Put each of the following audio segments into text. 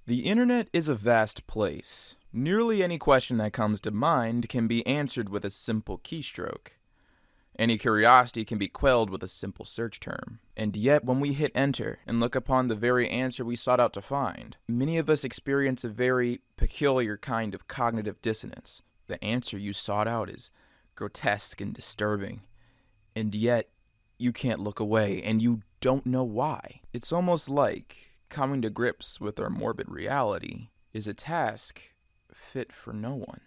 The internet is a vast place. Nearly any question that comes to mind can be answered with a simple keystroke. Any curiosity can be quelled with a simple search term. And yet, when we hit enter and look upon the very answer we sought out to find, many of us experience a very peculiar kind of cognitive dissonance. The answer you sought out is grotesque and disturbing. And yet, you can't look away, and you don't know why. It's almost like coming to grips with our morbid reality is a task fit for no one.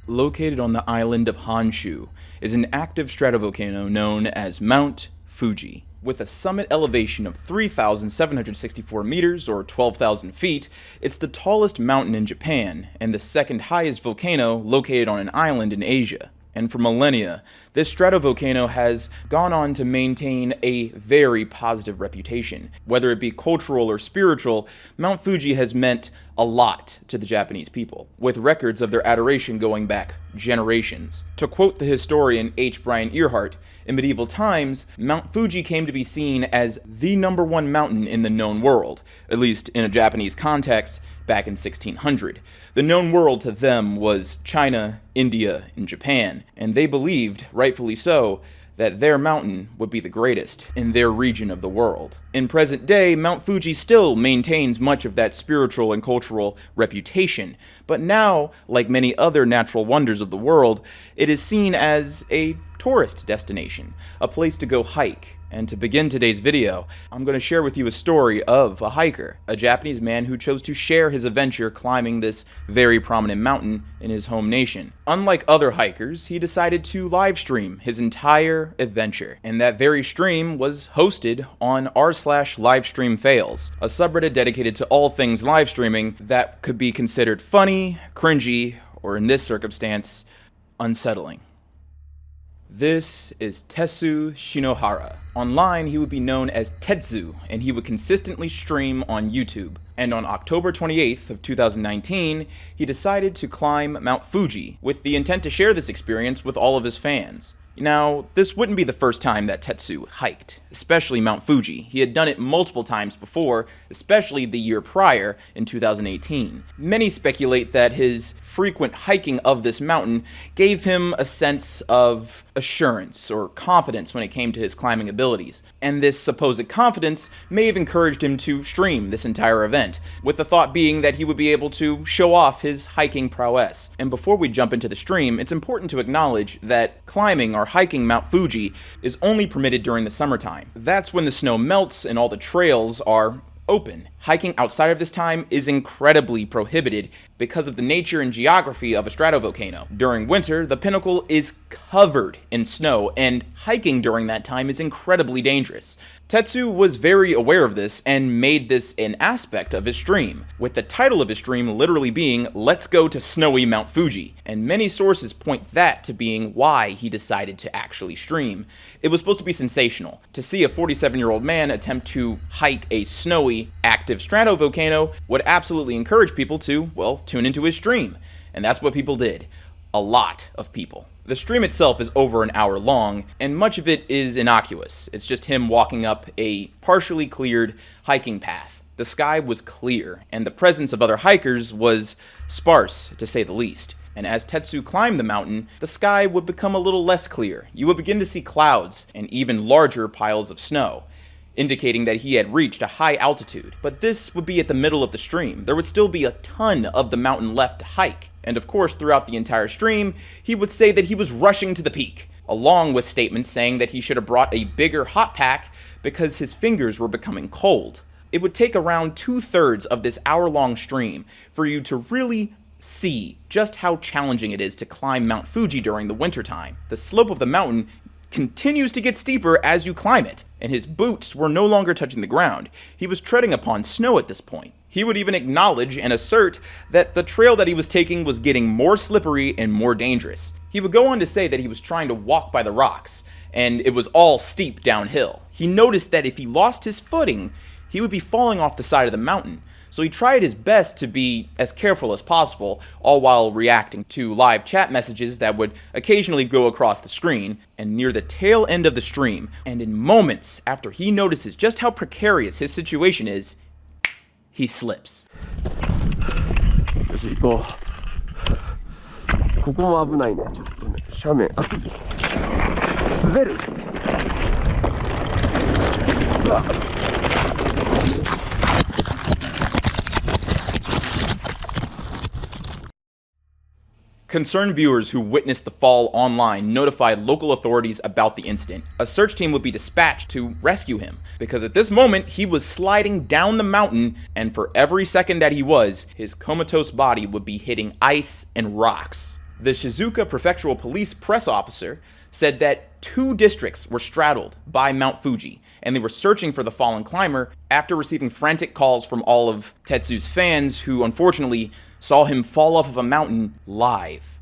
Located on the island of Honshu is an active stratovolcano known as Mount Fuji. With a summit elevation of 3,764 meters, or 12,000 feet, it's the tallest mountain in Japan and the second highest volcano located on an island in Asia. And for millennia, this stratovolcano has gone on to maintain a very positive reputation. Whether it be cultural or spiritual, Mount Fuji has meant a lot to the Japanese people, with records of their adoration going back generations. To quote the historian H. Brian Earhart, in medieval times, Mount Fuji came to be seen as the #1 mountain in the known world, at least in a Japanese context, back in 1600. The known world to them was China, India, and Japan, and they believed, rightfully so, that their mountain would be the greatest in their region of the world. In present day, Mount Fuji still maintains much of that spiritual and cultural reputation, but now, like many other natural wonders of the world, it is seen as a tourist destination, a place to go hike. And to begin today's video, I'm going to share with you a story of a hiker, a Japanese man who chose to share his adventure climbing this very prominent mountain in his home nation. Unlike other hikers, he decided to live stream his entire adventure, and that very stream was hosted on r/livestreamfails, a subreddit dedicated to all things live streaming that could be considered funny, cringy, or in this circumstance, unsettling. This is Tetsu Shiohara. Online, he would be known as TEDZU, and he would consistently stream on YouTube. And on October 28th of 2019, he decided to climb Mount Fuji with the intent to share this experience with all of his fans. Now, this wouldn't be the first time that Tetsu hiked, especially Mount Fuji. He had done it multiple times before, especially the year prior, in 2018. Many speculate that his frequent hiking of this mountain gave him a sense of assurance or confidence when it came to his climbing abilities. And this supposed confidence may have encouraged him to stream this entire event, with the thought being that he would be able to show off his hiking prowess. And before we jump into the stream, it's important to acknowledge that climbing or hiking Mount Fuji is only permitted during the summertime. That's when the snow melts and all the trails are open. Hiking outside of this time is incredibly prohibited because of the nature and geography of a stratovolcano. During winter, the pinnacle is covered in snow, and hiking during that time is incredibly dangerous. Tetsu was very aware of this and made this an aspect of his stream, with the title of his stream literally being "Let's Go to Snowy Mount Fuji," and many sources point that to being why he decided to actually stream. It was supposed to be sensational. To see a 47-year-old man attempt to hike a snowy, active stratovolcano would absolutely encourage people to, well, tune into his stream. And that's what people did. A lot of people. The stream itself is over an hour long, and much of it is innocuous. It's just him walking up a partially cleared hiking path. The sky was clear, and the presence of other hikers was sparse, to say the least. And as Tetsu climbed the mountain, the sky would become a little less clear. You would begin to see clouds and even larger piles of snow, indicating that he had reached a high altitude. But this would be at the middle of the stream. There would still be a ton of the mountain left to hike. And of course, throughout the entire stream, he would say that he was rushing to the peak, along with statements saying that he should have brought a bigger hot pack because his fingers were becoming cold. It would take around 2/3 of this hour-long stream for you to really see just how challenging it is to climb Mount Fuji during the wintertime. The slope of the mountain continues to get steeper as you climb it, and his boots were no longer touching the ground. He was treading upon snow at this point. He would even acknowledge and assert that the trail that he was taking was getting more slippery and more dangerous. He would go on to say that he was trying to walk by the rocks, and it was all steep downhill. He noticed that if he lost his footing, he would be falling off the side of the mountain. so he tried his best to be as careful as possible, all while reacting to live chat messages that would occasionally go across the screen. And near the tail end of the stream, and in moments after he notices just how precarious his situation is, he slips. よし、行こう。ここも危ないね。ちょっとね、斜面。滑る。うわ。Concerned viewers who witnessed the fall online notified local authorities about the incident. A search team would be dispatched to rescue him, because at this moment he was sliding down the mountain, and for every second that he was, his comatose body would be hitting ice and rocks. The Shizuoka Prefectural Police press officer said that 2 districts were straddled by Mount Fuji, and they were searching for the fallen climber after receiving frantic calls from all of Tetsu's fans who unfortunately saw him fall off of a mountain live.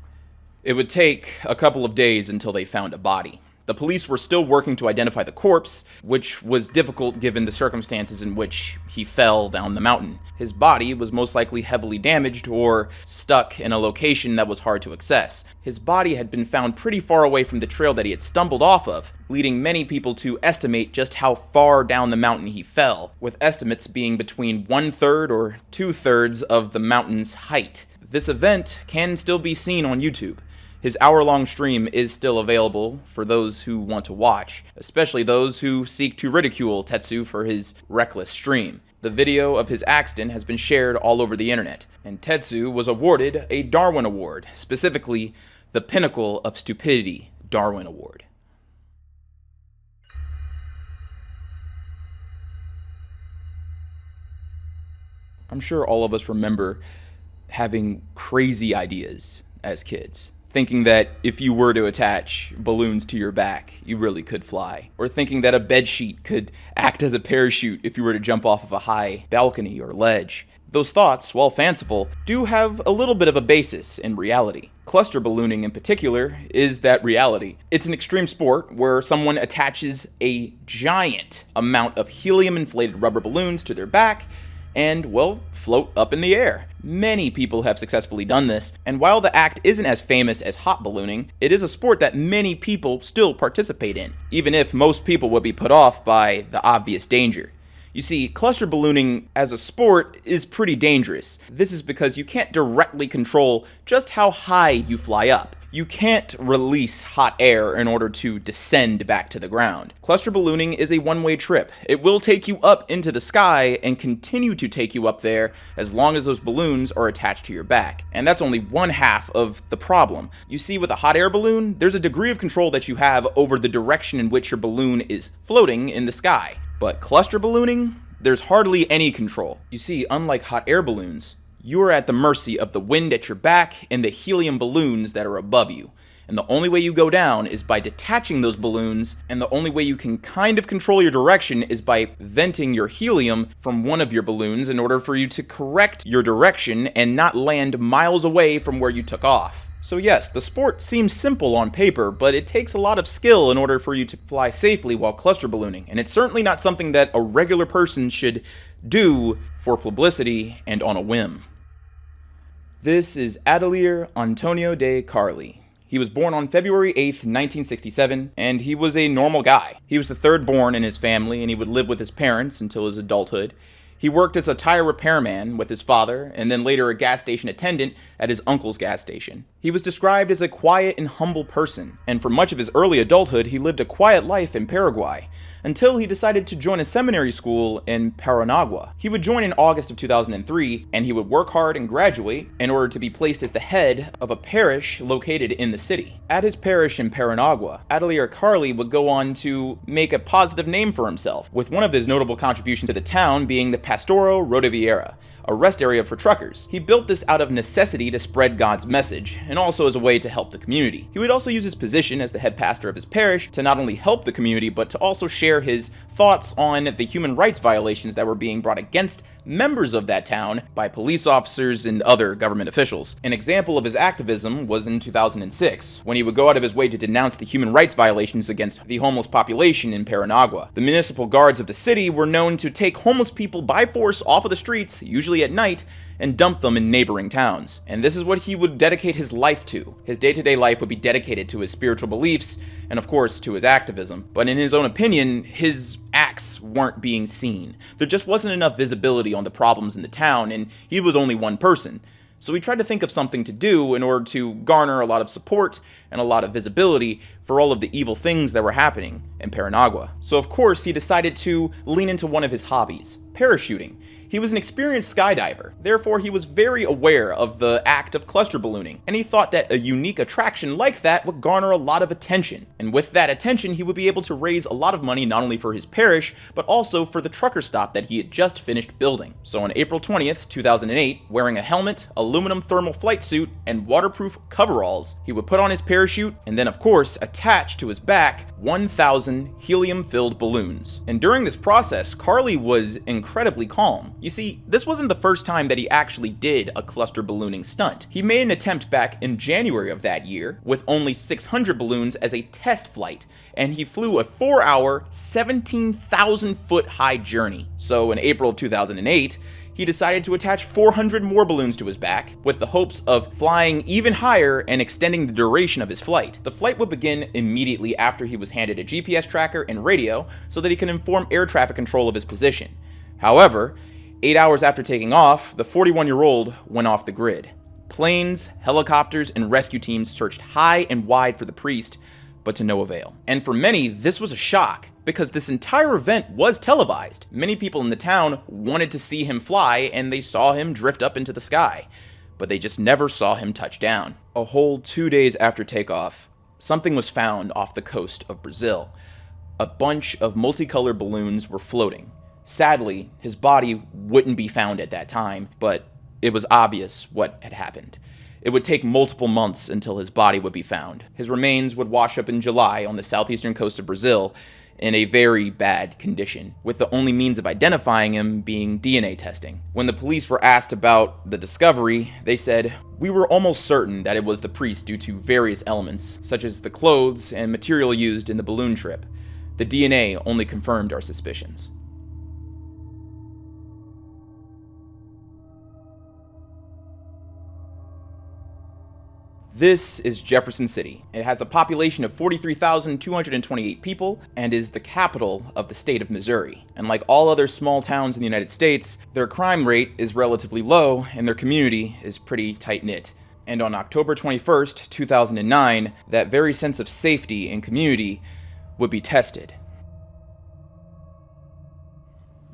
It would take a couple of days until they found a body. The police were still working to identify the corpse, which was difficult given the circumstances in which he fell down the mountain. His body was most likely heavily damaged or stuck in a location that was hard to access. His body had been found pretty far away from the trail that he had stumbled off of, leading many people to estimate just how far down the mountain he fell, with estimates being between 1/3 or 2/3 of the mountain's height. This event can still be seen on YouTube. His hour-long stream is still available for those who want to watch, especially those who seek to ridicule Tetsu for his reckless stream. The video of his accident has been shared all over the internet, and Tetsu was awarded a Darwin Award, specifically the Pinnacle of Stupidity Darwin Award. I'm sure all of us remember having crazy ideas as kids. Thinking that if you were to attach balloons to your back, you really could fly. Or thinking that a bedsheet could act as a parachute if you were to jump off of a high balcony or ledge. Those thoughts, while fanciful, do have a little bit of a basis in reality. Cluster ballooning in particular is that reality. It's an extreme sport where someone attaches a giant amount of helium-inflated rubber balloons to their back and, well, float up in the air. Many people have successfully done this, and while the act isn't as famous as hot ballooning, it is a sport that many people still participate in, even if most people would be put off by the obvious danger. You see, cluster ballooning as a sport is pretty dangerous. This is because you can't directly control just how high you fly up. You can't release hot air in order to descend back to the ground. Cluster ballooning is a one-way trip. It will take you up into the sky and continue to take you up there as long as those balloons are attached to your back. And that's only one half of the problem. You see, with a hot air balloon, there's a degree of control that you have over the direction in which your balloon is floating in the sky. But cluster ballooning, there's hardly any control. You see, unlike hot air balloons, you are at the mercy of the wind at your back and the helium balloons that are above you. And the only way you go down is by detaching those balloons, and the only way you can kind of control your direction is by venting your helium from one of your balloons in order for you to correct your direction and not land miles away from where you took off. So yes, the sport seems simple on paper, but it takes a lot of skill in order for you to fly safely while cluster ballooning, and it's certainly not something that a regular person should do for publicity and on a whim. This is Adelier Antonio de Carli. He was born on February 8th, 1967, and he was a normal guy. He was the third born in his family, and he would live with his parents until his adulthood. He worked as a tire repairman with his father, and then later a gas station attendant at his uncle's gas station. He was described as a quiet and humble person, and for much of his early adulthood, he lived a quiet life in Paraguay, until he decided to join a seminary school in Paranagua. He would join in August of 2003, and he would work hard and graduate in order to be placed as the head of a parish located in the city. At his parish in Paranagua, Adelier Carli would go on to make a positive name for himself, with one of his notable contributions to the town being the Pastoral Rodoviaria, a rest area for truckers. He built this out of necessity to spread God's message, and also as a way to help the community. He would also use his position as the head pastor of his parish to not only help the community, but to also share his thoughts on the human rights violations that were being brought against members of that town by police officers and other government officials. An example of his activism was in 2006, when he would go out of his way to denounce the human rights violations against the homeless population in Paranagua. The municipal guards of the city were known to take homeless people by force off of the streets, usually at night, and dump them in neighboring towns. And this is what he would dedicate his life to. His day-to-day life would be dedicated to his spiritual beliefs and, of course, to his activism. But in his own opinion, his acts weren't being seen. There just wasn't enough visibility on the problems in the town, and he was only one person. So he tried to think of something to do in order to garner a lot of support and a lot of visibility for all of the evil things that were happening in Paranagua. So of course he decided to lean into one of his hobbies, parachuting. He was an experienced skydiver, therefore he was very aware of the act of cluster ballooning, and he thought that a unique attraction like that would garner a lot of attention. And with that attention, he would be able to raise a lot of money not only for his parish, but also for the trucker stop that he had just finished building. So on April 20th, 2008, wearing a helmet, aluminum thermal flight suit, and waterproof coveralls, he would put on his parachute, and then of course, attach to his back 1,000 helium-filled balloons. And during this process, Carly was incredibly calm. You see, this wasn't the first time that he actually did a cluster ballooning stunt. He made an attempt back in January of that year with only 600 balloons as a test flight, and he flew a 4-hour, 17,000-foot high journey. So in April of 2008, he decided to attach 400 more balloons to his back, with the hopes of flying even higher and extending the duration of his flight. The flight would begin immediately after he was handed a GPS tracker and radio so that he could inform air traffic control of his position. However, 8 hours after taking off, the 41-year-old went off the grid. Planes, helicopters, and rescue teams searched high and wide for the priest, but to no avail. And for many, this was a shock, because this entire event was televised. Many people in the town wanted to see him fly, and they saw him drift up into the sky, but they just never saw him touch down. A whole 2 days after takeoff, something was found off the coast of Brazil. A bunch of multicolored balloons were floating. Sadly, his body wouldn't be found at that time, but it was obvious what had happened. It would take multiple months until his body would be found. His remains would wash up in July on the southeastern coast of Brazil in a very bad condition, with the only means of identifying him being DNA testing. When the police were asked about the discovery, they said, "We were almost certain that it was the priest due to various elements, such as the clothes and material used in the balloon trip. The DNA only confirmed our suspicions." This is Jefferson City. It has a population of 43,228 people and is the capital of the state of Missouri. And like all other small towns in the United States, their crime rate is relatively low and their community is pretty tight-knit. And on October 21st, 2009, that very sense of safety and community would be tested.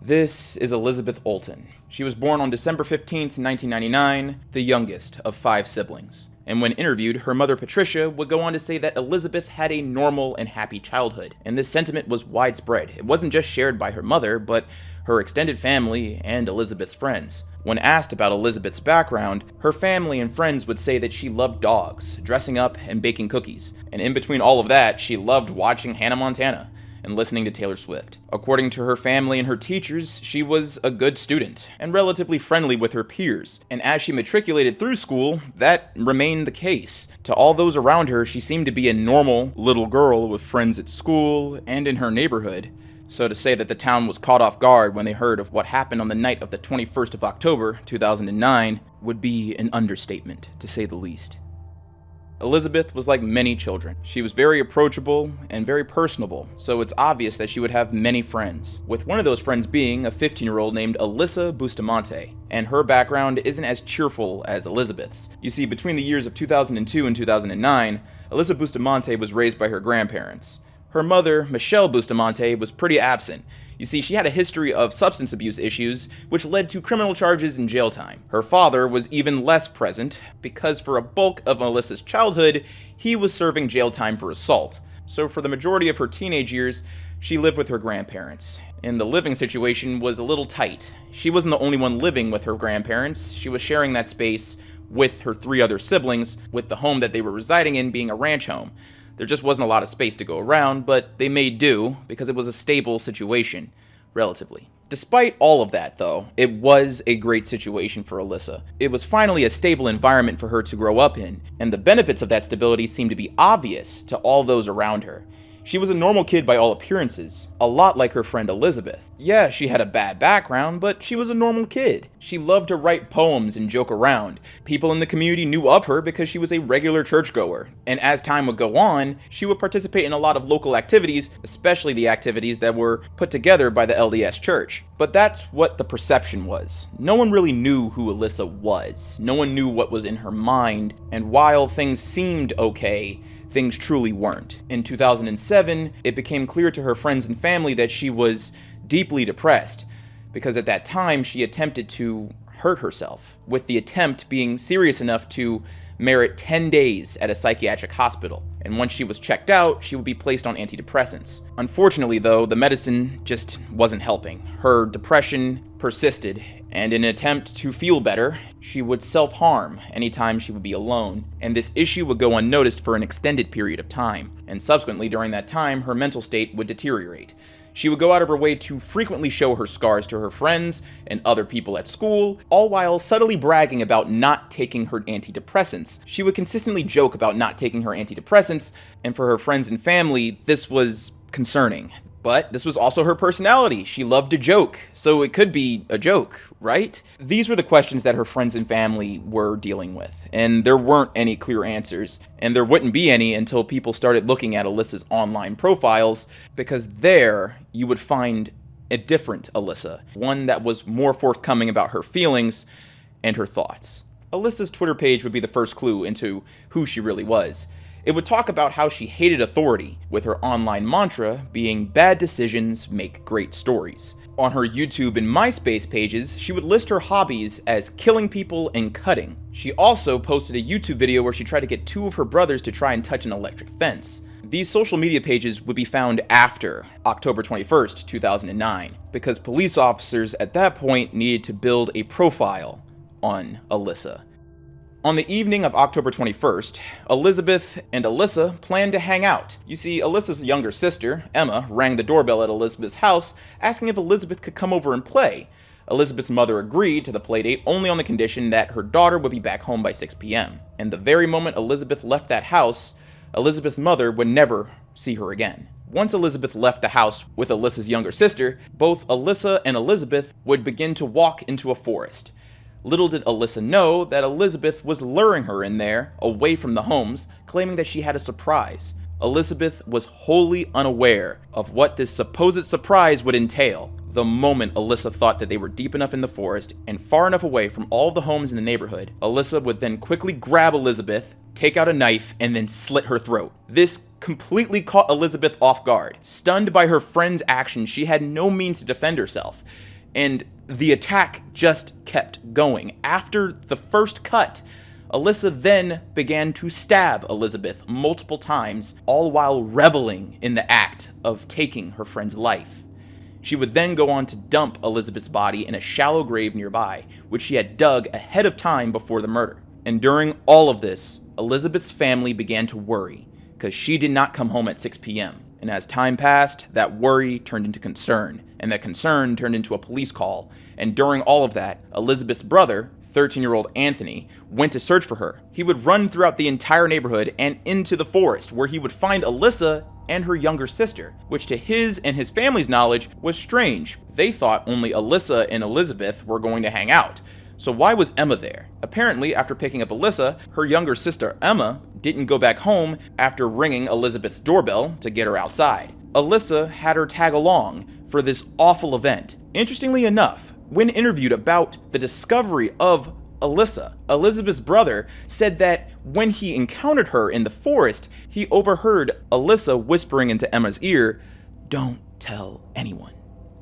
This is Elizabeth Olten. She was born on December 15th, 1999, the youngest of 5 siblings. And when interviewed, her mother Patricia would go on to say that Elizabeth had a normal and happy childhood. And this sentiment was widespread. It wasn't just shared by her mother, but her extended family and Elizabeth's friends. When asked about Elizabeth's background, her family and friends would say that she loved dogs, dressing up, and baking cookies. And in between all of that, she loved watching Hannah Montana and listening to Taylor Swift. According to her family and her teachers, she was a good student and relatively friendly with her peers. And as she matriculated through school, that remained the case. To all those around her, she seemed to be a normal little girl with friends at school and in her neighborhood. So to say that the town was caught off guard when they heard of what happened on the night of the 21st of October, 2009, would be an understatement, to say the least. Elizabeth was like many children. She was very approachable and very personable, so it's obvious that she would have many friends, with one of those friends being a 15-year-old named Alyssa Bustamante, and her background isn't as cheerful as Elizabeth's. You see, between the years of 2002 and 2009, Alyssa Bustamante was raised by her grandparents. Her mother, Michelle Bustamante, was pretty absent. You see, she had a history of substance abuse issues, which led to criminal charges and jail time. Her father was even less present, because for a bulk of Alyssa's childhood, he was serving jail time for assault. So for the majority of her teenage years, she lived with her grandparents. And the living situation was a little tight. She wasn't the only one living with her grandparents. She was sharing that space with her 3 other siblings, with the home that they were residing in being a ranch home. There just wasn't a lot of space to go around, but they made do because it was a stable situation, relatively. Despite all of that, though, it was a great situation for Alyssa. It was finally a stable environment for her to grow up in, and the benefits of that stability seemed to be obvious to all those around her. She was a normal kid by all appearances, a lot like her friend Elizabeth. Yeah, she had a bad background, but she was a normal kid. She loved to write poems and joke around. People in the community knew of her because she was a regular churchgoer. And as time would go on, she would participate in a lot of local activities, especially the activities that were put together by the LDS Church. But that's what the perception was. No one really knew who Alyssa was. No one knew what was in her mind, and while things seemed okay, things truly weren't. In 2007, it became clear to her friends and family that she was deeply depressed, because at that time she attempted to hurt herself, with the attempt being serious enough to merit 10 days at a psychiatric hospital. And once she was checked out, she would be placed on antidepressants. Unfortunately, though, the medicine just wasn't helping. Her depression persisted, and in an attempt to feel better, she would self-harm anytime she would be alone, and this issue would go unnoticed for an extended period of time, and subsequently during that time, her mental state would deteriorate. She would go out of her way to frequently show her scars to her friends and other people at school, all while subtly bragging about not taking her antidepressants. She would consistently joke about not taking her antidepressants, and for her friends and family, this was concerning. But this was also her personality. She loved to joke, so it could be a joke, right? These were the questions that her friends and family were dealing with, and there weren't any clear answers, and there wouldn't be any until people started looking at Alyssa's online profiles, because there you would find a different Alyssa, one that was more forthcoming about her feelings and her thoughts. Alyssa's Twitter page would be the first clue into who she really was. It would talk about how she hated authority, with her online mantra being bad decisions make great stories. On her YouTube and MySpace pages, she would list her hobbies as killing people and cutting. She also posted a YouTube video where she tried to get two of her brothers to try and touch an electric fence. These social media pages would be found after October 21st, 2009, because police officers at that point needed to build a profile on Alyssa. On the evening of October 21st, Elizabeth and Alyssa planned to hang out. You see, Alyssa's younger sister, Emma, rang the doorbell at Elizabeth's house, asking if Elizabeth could come over and play. Elizabeth's mother agreed to the playdate only on the condition that her daughter would be back home by 6 p.m. And the very moment Elizabeth left that house, Elizabeth's mother would never see her again. Once Elizabeth left the house with Alyssa's younger sister, both Alyssa and Elizabeth would begin to walk into a forest. Little did Alyssa know that Elizabeth was luring her in there, away from the homes, claiming that she had a surprise. Elizabeth was wholly unaware of what this supposed surprise would entail. The moment Alyssa thought that they were deep enough in the forest and far enough away from all the homes in the neighborhood, Alyssa would then quickly grab Elizabeth, take out a knife, and then slit her throat. This completely caught Elizabeth off guard. Stunned by her friend's actions, she had no means to defend herself. And the attack just kept going. After the first cut, Alyssa then began to stab Elizabeth multiple times, all while reveling in the act of taking her friend's life. She would then go on to dump Elizabeth's body in a shallow grave nearby, which she had dug ahead of time before the murder. And during all of this, Elizabeth's family began to worry, because she did not come home at 6 p.m. And as time passed, that worry turned into concern, and that concern turned into a police call. And during all of that, Elizabeth's brother, 13-year-old Anthony, went to search for her. He would run throughout the entire neighborhood and into the forest, where he would find Alyssa and her younger sister, which to his and his family's knowledge was strange. They thought only Alyssa and Elizabeth were going to hang out. So why was Emma there? Apparently, after picking up Alyssa, her younger sister Emma didn't go back home after ringing Elizabeth's doorbell to get her outside. Alyssa had her tag along for this awful event. Interestingly enough, when interviewed about the discovery of Alyssa, Elizabeth's brother said that when he encountered her in the forest, he overheard Alyssa whispering into Emma's ear, "Don't tell anyone."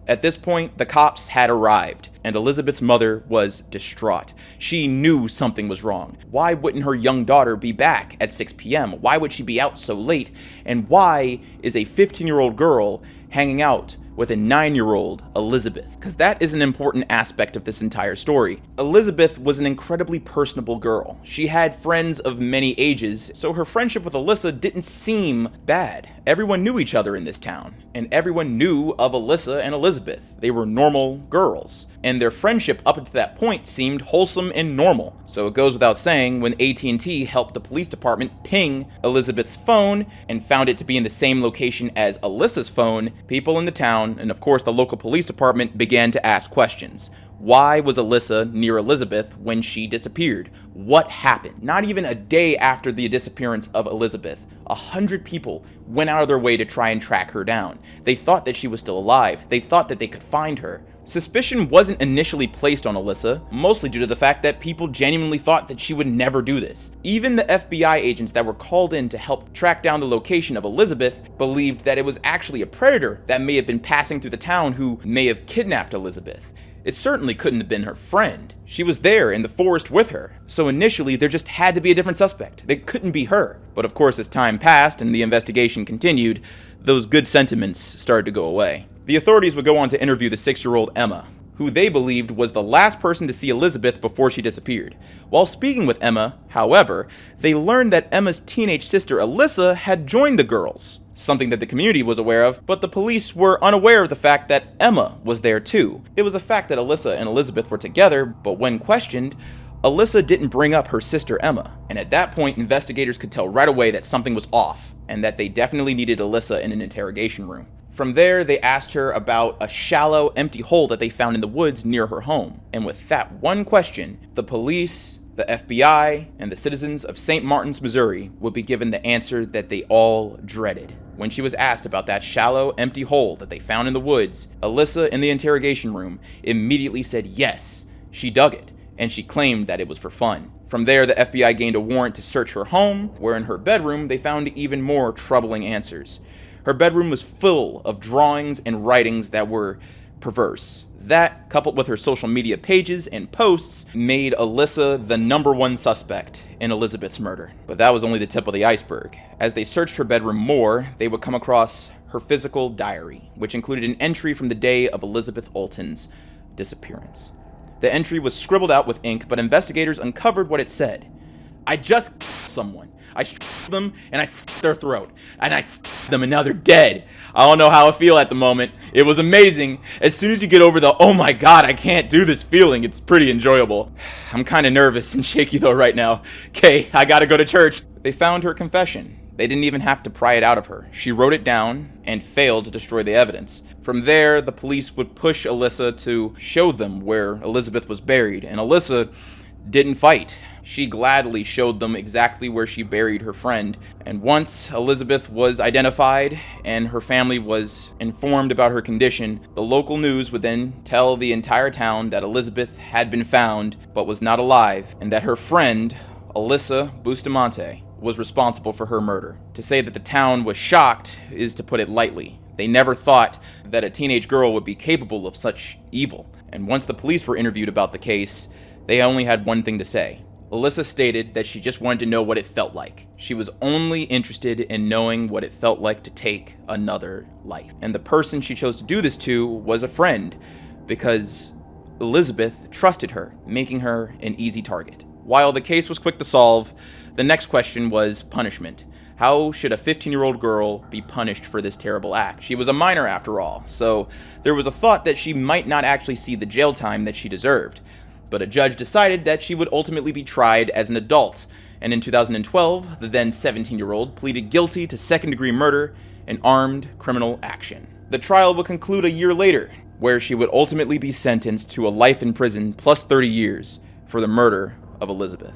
At this point, the cops had arrived, and Elizabeth's mother was distraught. She knew something was wrong. Why wouldn't her young daughter be back at 6 p.m.? Why would she be out so late? And why is a 15-year-old girl hanging out with a 9-year-old Elizabeth, because that is an important aspect of this entire story. Elizabeth was an incredibly personable girl. She had friends of many ages, so her friendship with Alyssa didn't seem bad. Everyone knew each other in this town, and everyone knew of Alyssa and Elizabeth. They were normal girls, and their friendship up until that point seemed wholesome and normal. So it goes without saying, when AT&T helped the police department ping Elizabeth's phone and found it to be in the same location as Alyssa's phone, people in the town, and of course the local police department, began to ask questions. Why was Alyssa near Elizabeth when she disappeared? What happened? Not even a day after the disappearance of Elizabeth, 100 people went out of their way to try and track her down. They thought that she was still alive. They thought that they could find her. Suspicion wasn't initially placed on Alyssa, mostly due to the fact that people genuinely thought that she would never do this. Even the FBI agents that were called in to help track down the location of Elizabeth believed that it was actually a predator that may have been passing through the town who may have kidnapped Elizabeth. It certainly couldn't have been her friend. She was there in the forest with her, so initially there just had to be a different suspect. It couldn't be her. But of course, as time passed and the investigation continued, those good sentiments started to go away. The authorities would go on to interview the 6-year-old Emma, who they believed was the last person to see Elizabeth before she disappeared. While speaking with Emma, however, they learned that Emma's teenage sister Alyssa had joined the girls, something that the community was aware of, but the police were unaware of the fact that Emma was there too. It was a fact that Alyssa and Elizabeth were together, but when questioned, Alyssa didn't bring up her sister Emma, and at that point investigators could tell right away that something was off, and that they definitely needed Alyssa in an interrogation room. From there, they asked her about a shallow, empty hole that they found in the woods near her home, and with that one question, the police, the FBI, and the citizens of St. Martin's, Missouri would be given the answer that they all dreaded. When she was asked about that shallow, empty hole that they found in the woods, Alyssa in the interrogation room immediately said yes, she dug it, and she claimed that it was for fun. From there, the FBI gained a warrant to search her home, where in her bedroom they found even more troubling answers. Her bedroom was full of drawings and writings that were perverse. That, coupled with her social media pages and posts, made Alyssa the #1 suspect in Elizabeth's murder. But that was only the tip of the iceberg. As they searched her bedroom more, they would come across her physical diary, which included an entry from the day of Elizabeth Olten's disappearance. The entry was scribbled out with ink, but investigators uncovered what it said. I just someone. I struck them and I slit their throat. And I stabbed them and now they're dead. I don't know how I feel at the moment. It was amazing. As soon as you get over the, oh my god, I can't do this feeling, it's pretty enjoyable. I'm kind of nervous and shaky though right now. Okay, I gotta go to church. They found her confession. They didn't even have to pry it out of her. She wrote it down and failed to destroy the evidence. From there, the police would push Alyssa to show them where Elizabeth was buried, and Alyssa didn't fight. She gladly showed them exactly where she buried her friend. And once Elizabeth was identified and her family was informed about her condition, the local news would then tell the entire town that Elizabeth had been found but was not alive, and that her friend, Alyssa Bustamante, was responsible for her murder. To say that the town was shocked is to put it lightly. They never thought that a teenage girl would be capable of such evil. And once the police were interviewed about the case, they only had one thing to say. Alyssa stated that she just wanted to know what it felt like. She was only interested in knowing what it felt like to take another life. And the person she chose to do this to was a friend, because Elizabeth trusted her, making her an easy target. While the case was quick to solve, the next question was punishment. How should a 15-year-old girl be punished for this terrible act? She was a minor after all, so there was a thought that she might not actually see the jail time that she deserved. But a judge decided that she would ultimately be tried as an adult, and in 2012, the then 17-year-old pleaded guilty to second-degree murder and armed criminal action. The trial would conclude a year later, where she would ultimately be sentenced to a life in prison plus 30 years for the murder of Elizabeth.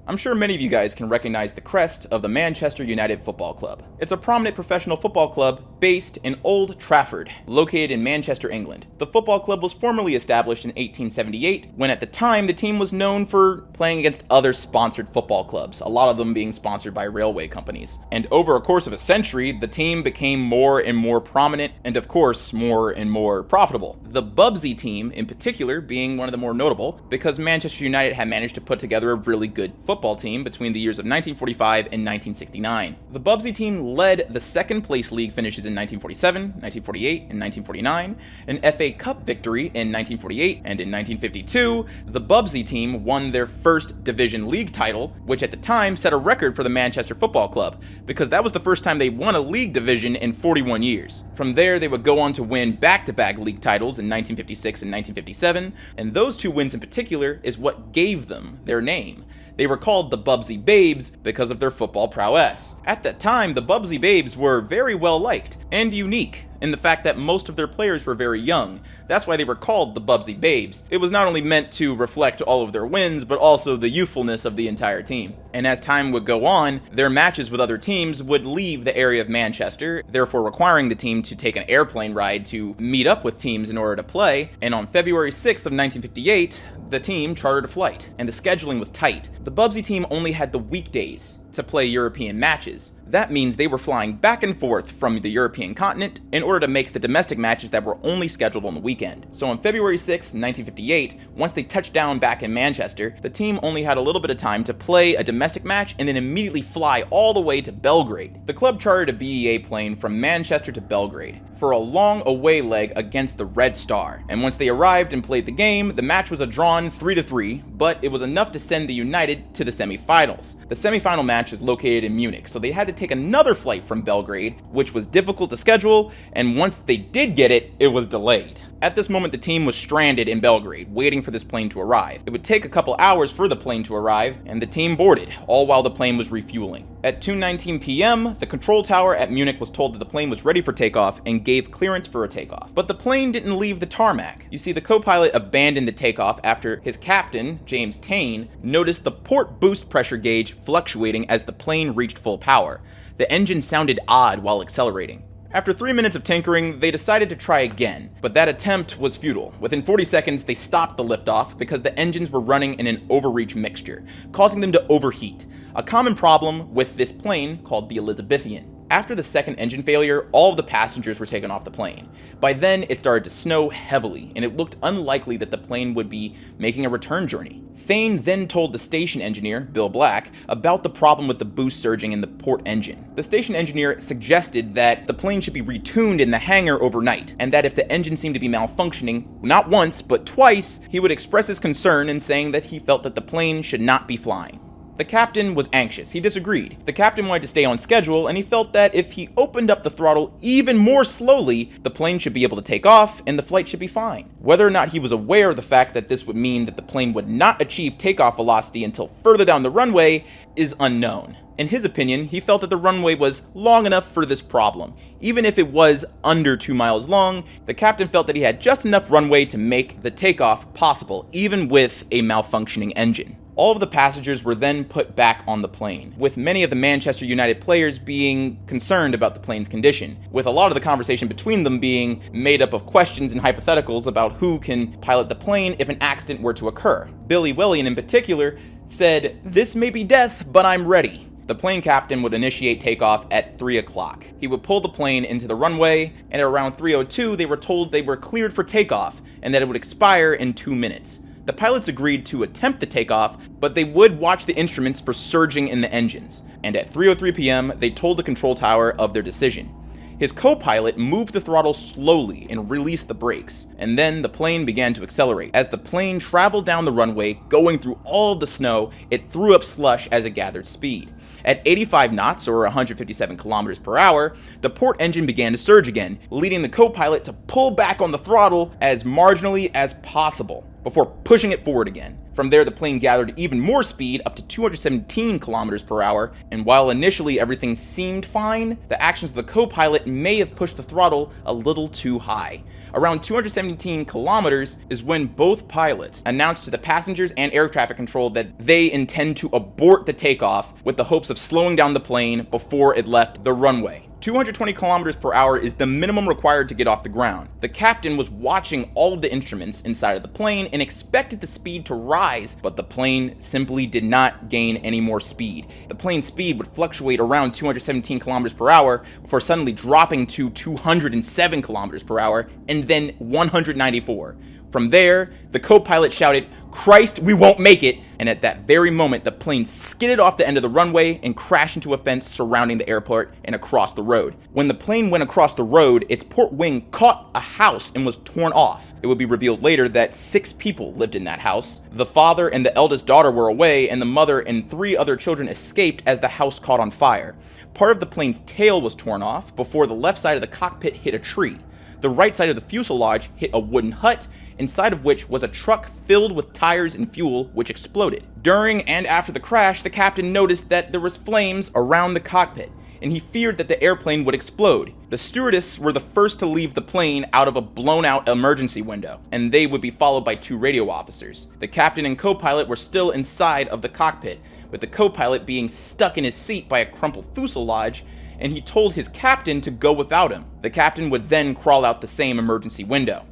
I'm sure many of you guys can recognize the crest of the Manchester United Football Club. It's a prominent professional football club based in Old Trafford, located in Manchester, England. The football club was formally established in 1878, when at the time the team was known for playing against other sponsored football clubs, a lot of them being sponsored by railway companies. And over a course of a century, the team became more and more prominent, and of course, more and more profitable. The Bubsy team, in particular, being one of the more notable, because Manchester United had managed to put together a really good football team between the years of 1945 and 1969. The Bubsy team led the second place league finishes in 1947, 1948, and 1949, an FA Cup victory in 1948, and in 1952, the Bubsy team won their first Division League title, which at the time set a record for the Manchester Football Club, because that was the first time they won a league division in 41 years. From there, they would go on to win back-to-back league titles in 1956 and 1957, and those two wins in particular is what gave them their name. They were called the Bubsy Babes because of their football prowess. At that time, the Bubsy Babes were very well liked and unique in the fact that most of their players were very young. That's why they were called the Bubsy Babes. It was not only meant to reflect all of their wins, but also the youthfulness of the entire team. And as time would go on, their matches with other teams would leave the area of Manchester, therefore requiring the team to take an airplane ride to meet up with teams in order to play. And on February 6th of 1958, the team chartered a flight, and the scheduling was tight. The Bubsy team only had the weekdays to play European matches. That means they were flying back and forth from the European continent in order to make the domestic matches that were only scheduled on the weekend. So on February 6, 1958, once they touched down back in Manchester, the team only had a little bit of time to play a domestic match and then immediately fly all the way to Belgrade. The club chartered a BEA plane from Manchester to Belgrade for a long away leg against the Red Star. And once they arrived and played the game, the match was a drawn 3-3, but it was enough to send the United to the semifinals. The semifinal match is located in Munich, so they had to take another flight from Belgrade, which was difficult to schedule, and once they did get it, it was delayed. At this moment, the team was stranded in Belgrade, waiting for this plane to arrive. It would take a couple hours for the plane to arrive, and the team boarded, all while the plane was refueling. At 2:19 p.m., the control tower at Munich was told that the plane was ready for takeoff and gave clearance for a takeoff. But the plane didn't leave the tarmac. You see, the co-pilot abandoned the takeoff after his captain, James Taine, noticed the port boost pressure gauge fluctuating as the plane reached full power. The engine sounded odd while accelerating. After 3 minutes of tinkering, they decided to try again, but that attempt was futile. Within 40 seconds, they stopped the liftoff because the engines were running in an overreach mixture, causing them to overheat, a common problem with this plane called the Elizabethan. After the second engine failure, all of the passengers were taken off the plane. By then, it started to snow heavily, and it looked unlikely that the plane would be making a return journey. Thane then told the station engineer, Bill Black, about the problem with the boost surging in the port engine. The station engineer suggested that the plane should be retuned in the hangar overnight, and that if the engine seemed to be malfunctioning, not once, but twice, he would express his concern in saying that he felt that the plane should not be flying. The captain was anxious. He disagreed. The captain wanted to stay on schedule, and he felt that if he opened up the throttle even more slowly, the plane should be able to take off and the flight should be fine. Whether or not he was aware of the fact that this would mean that the plane would not achieve takeoff velocity until further down the runway is unknown. In his opinion, he felt that the runway was long enough for this problem. Even if it was under 2 miles long, the captain felt that he had just enough runway to make the takeoff possible, even with a malfunctioning engine. All of the passengers were then put back on the plane, with many of the Manchester United players being concerned about the plane's condition, with a lot of the conversation between them being made up of questions and hypotheticals about who can pilot the plane if an accident were to occur. Billy Willian in particular said, "This may be death, but I'm ready." The plane captain would initiate takeoff at 3 o'clock. He would pull the plane into the runway, and at around 3:02 they were told they were cleared for takeoff and that it would expire in 2 minutes. The pilots agreed to attempt the takeoff, but they would watch the instruments for surging in the engines. And at 3:03 p.m., they told the control tower of their decision. His co-pilot moved the throttle slowly and released the brakes, and then the plane began to accelerate. As the plane traveled down the runway, going through all of the snow, it threw up slush as it gathered speed. At 85 knots, or 157 kilometers per hour, the port engine began to surge again, leading the co-pilot to pull back on the throttle as marginally as possible before pushing it forward again. From there, the plane gathered even more speed, up to 217 kilometers per hour, and while initially everything seemed fine, the actions of the co-pilot may have pushed the throttle a little too high. Around 217 kilometers is when both pilots announced to the passengers and air traffic control that they intend to abort the takeoff with the hopes of slowing down the plane before it left the runway. 220 kilometers per hour is the minimum required to get off the ground. The captain was watching all of the instruments inside of the plane and expected the speed to rise, but the plane simply did not gain any more speed. The plane's speed would fluctuate around 217 kilometers per hour before suddenly dropping to 207 kilometers per hour and then 194. From there, the co-pilot shouted, "Christ, we won't make it!" And at that very moment, the plane skidded off the end of the runway and crashed into a fence surrounding the airport and across the road. When the plane went across the road, its port wing caught a house and was torn off. It would be revealed later that 6 people lived in that house. The father and the eldest daughter were away, and the mother and 3 other children escaped as the house caught on fire. Part of the plane's tail was torn off before the left side of the cockpit hit a tree. The right side of the fuselage hit a wooden hut, inside of which was a truck filled with tires and fuel, which exploded. During and after the crash, the captain noticed that there was flames around the cockpit, and he feared that the airplane would explode. The stewardess were the first to leave the plane out of a blown-out emergency window, and they would be followed by 2 radio officers. The captain and co-pilot were still inside of the cockpit, with the co-pilot being stuck in his seat by a crumpled fuselage, and he told his captain to go without him. The captain would then crawl out the same emergency window.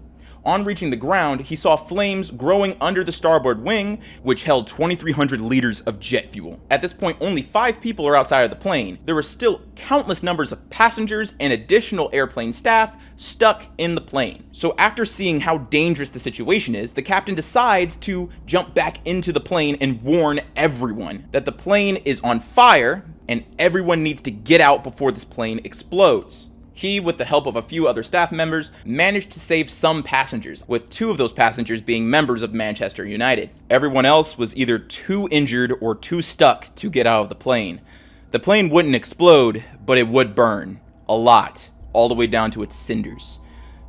On reaching the ground, he saw flames growing under the starboard wing, which held 2,300 liters of jet fuel. At this point, only 5 people are outside of the plane. There were still countless numbers of passengers and additional airplane staff stuck in the plane. So after seeing how dangerous the situation is, the captain decides to jump back into the plane and warn everyone that the plane is on fire and everyone needs to get out before this plane explodes. He, with the help of a few other staff members, managed to save some passengers, with 2 of those passengers being members of Manchester United. Everyone else was either too injured or too stuck to get out of the plane. The plane wouldn't explode, but it would burn. A lot. All the way down to its cinders.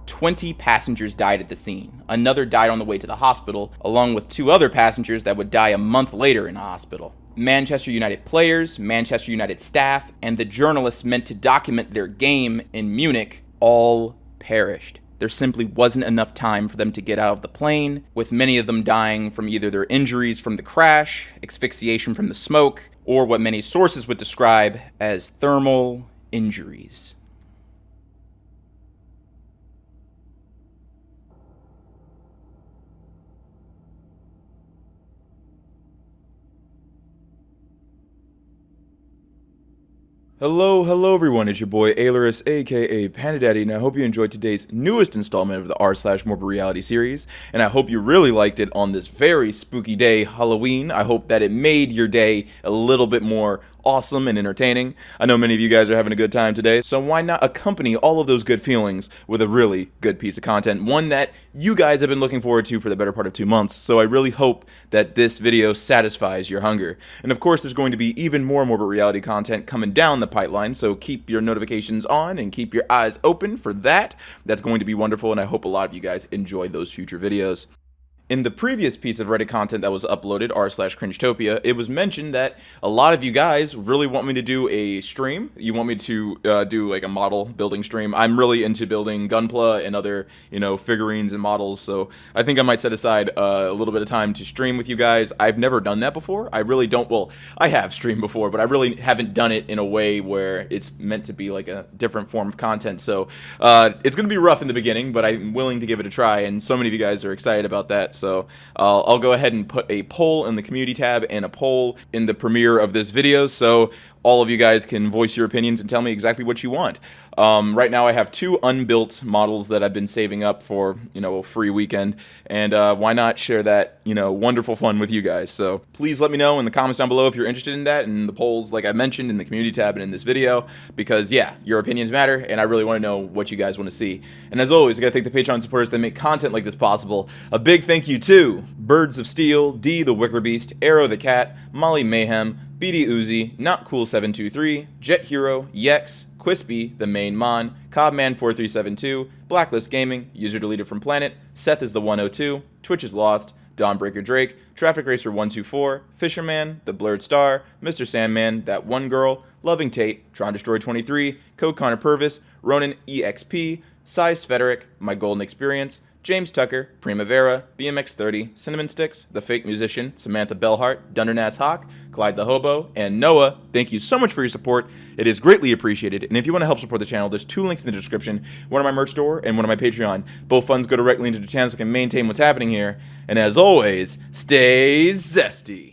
20 passengers died at the scene. Another died on the way to the hospital, along with 2 other passengers that would die a month later in a hospital. Manchester United players, Manchester United staff, and the journalists meant to document their game in Munich all perished. There simply wasn't enough time for them to get out of the plane, with many of them dying from either their injuries from the crash, asphyxiation from the smoke, or what many sources would describe as thermal injuries. Hello everyone, it's your boy Ailurus, aka Panda Daddy, and I hope you enjoyed today's newest installment of the r/MorbidReality series, and I hope you really liked it on this very spooky day, Halloween. I hope that it made your day a little bit more awesome and entertaining. I know many of you guys are having a good time today, so why not accompany all of those good feelings with a really good piece of content, one that you guys have been looking forward to for the better part of 2 months, so I really hope that this video satisfies your hunger. And of course, there's going to be even more Morbid Reality content coming down the pipeline, so keep your notifications on and keep your eyes open for that. That's going to be wonderful, and I hope a lot of you guys enjoy those future videos. In the previous piece of Reddit content that was uploaded, r/Cringetopia, it was mentioned that a lot of you guys really want me to do a stream. You want me to do like a model building stream. I'm really into building Gunpla and other, figurines and models, so I think I might set aside a little bit of time to stream with you guys. I've never done that before. I really don't, well, I have streamed before, but I really haven't done it in a way where it's meant to be like a different form of content, so it's going to be rough in the beginning, but I'm willing to give it a try, and so many of you guys are excited about that. So I'll go ahead and put a poll in the community tab and a poll in the premiere of this video, so all of you guys can voice your opinions and tell me exactly what you want. Right now I have 2 unbuilt models that I've been saving up for, a free weekend, and why not share that, wonderful fun with you guys. So please let me know in the comments down below if you're interested in that, and the polls, like I mentioned, in the community tab and in this video, because yeah, your opinions matter, and I really want to know what you guys want to see. And as always, I gotta thank the Patreon supporters that make content like this possible. A big thank you to Birds of Steel, D the Wickler Beast, Arrow the Cat, Molly Mayhem, BD Uzi, NotCool723, Jet Hero, Yex, Quispy, The Main Mon, Cobman4372, Blacklist Gaming, User Deleted from Planet, Seth is the 102, Twitch is Lost, Dawnbreaker Drake, Traffic Racer 124, Fisherman, The Blurred Star, Mr. Sandman, That One Girl, Loving Tate, Tron Destroy 23, Code Connor Purvis, Ronan EXP, Size Federic, My Golden Experience, James Tucker, Primavera, BMX30, Cinnamon Sticks, The Fake Musician, Samantha Bellhart, Dundernaz Hawk, Clyde the Hobo, and Noah. Thank you so much for your support. It is greatly appreciated. And if you want to help support the channel, there's 2 links in the description, one on my merch store and one on my Patreon. Both funds go directly into the channel so I can maintain what's happening here. And as always, stay zesty.